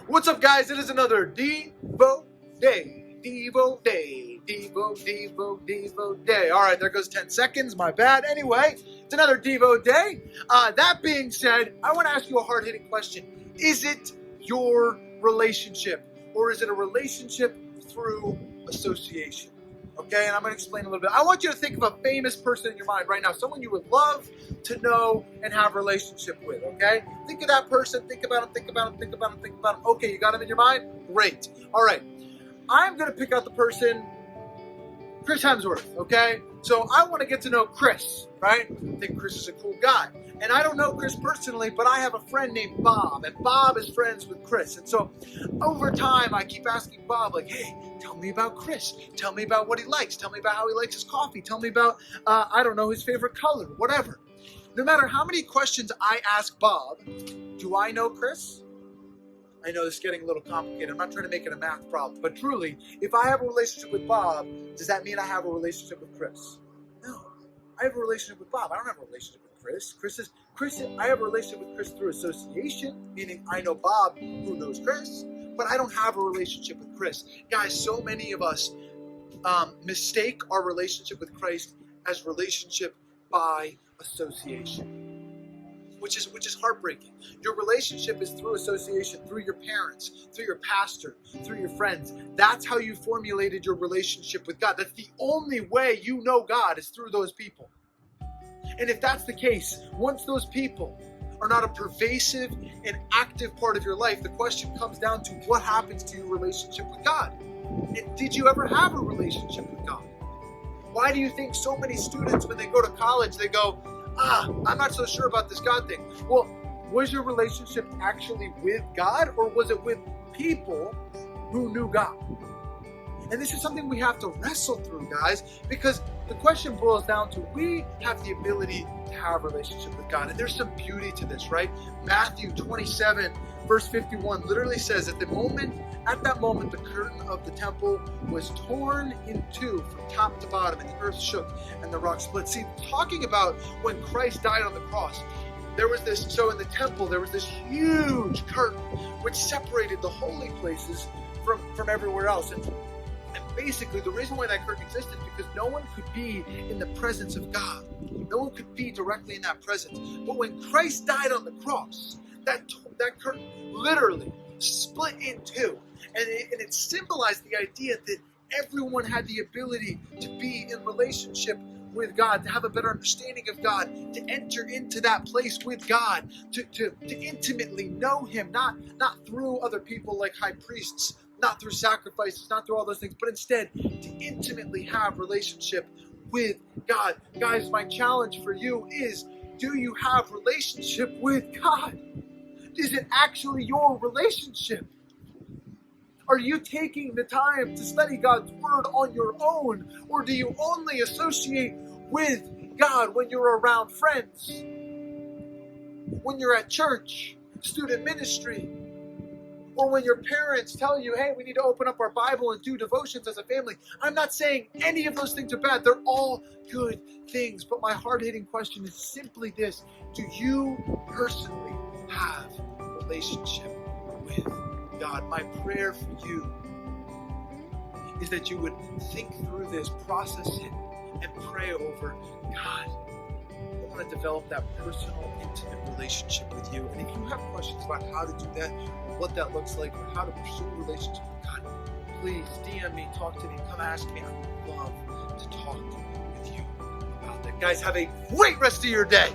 What's up, guys? It is another Devo Day. Devo Day. Devo Day. All right, there goes 10 seconds. My bad. Anyway, it's another Devo Day. That being said, I want to ask you a hard-hitting question. Is it your relationship, or is it a relationship through association? Okay, and I'm going to explain a little bit. I want you to think of a famous person in your mind right now, someone you would love to know and have a relationship with, okay? Think of that person, think about him. Okay, you got him in your mind? Great. All right, I'm going to pick out the person, Chris Hemsworth, okay? So I want to get to know Chris, right? I think Chris is a cool guy. And I don't know Chris personally, but I have a friend named Bob, and Bob is friends with Chris. And so over time, I keep asking Bob, like, hey, tell me about Chris. Tell me about what he likes. Tell me about how he likes his coffee. Tell me about, I don't know, his favorite color, whatever. No matter how many questions I ask Bob, do I know Chris? I know this is getting a little complicated. I'm not trying to make it a math problem. But truly, if I have a relationship with Bob, does that mean I have a relationship with Chris? No. I have a relationship with Bob. I don't have a relationship with Chris. I have a relationship with Chris through association, meaning I know Bob who knows Chris, but I don't have a relationship with Chris. Guys, so many of us mistake our relationship with Christ as relationship by association, which is heartbreaking. Your relationship is through association, through your parents, through your pastor, through your friends. That's how you formulated your relationship with God. That's the only way you know God, is through those people. And if that's the case, once those people are not a pervasive and active part of your life, the question comes down to what happens to your relationship with God. And did you ever have a relationship with God? Why do you think so many students, when they go to college, they go, I'm not so sure about this God thing? Well, was your relationship actually with God, or was it with people who knew God? And this is something we have to wrestle through, guys, because the question boils down to, we have the ability to have a relationship with God. And there's some beauty to this, right? Matthew 27, verse 51 literally says, at that moment, the curtain of the temple was torn in two from top to bottom, and the earth shook and the rock split. See, talking about when Christ died on the cross, there was this, so in the temple, there was this huge curtain which separated the holy places from everywhere else. And basically, the reason why that curtain existed, because no one could be in the presence of God. No one could be directly in that presence. But when Christ died on the cross, that curtain literally split in two. And it symbolized the idea that everyone had the ability to be in relationship with God, to have a better understanding of God, to enter into that place with God, to intimately know Him, not through other people like high priests, not through sacrifices, not through all those things, but instead to intimately have relationship with God. Guys, my challenge for you is, do you have relationship with God? Is it actually your relationship? Are you taking the time to study God's Word on your own? Or do you only associate with God when you're around friends? When you're at church, student ministry? Or when your parents tell you, hey, we need to open up our Bible and do devotions as a family? I'm not saying any of those things are bad. They're all good things. But my hard-hitting question is simply this. Do you personally have a relationship with God? My prayer for you is that you would think through this, process it, and pray over, God, I want to develop that personal, intimate relationship with you. And if you have questions about how to do that, or what that looks like, or how to pursue a relationship with God, please DM me, talk to me, come ask me. I would love to talk with you about that. Guys, have a great rest of your day.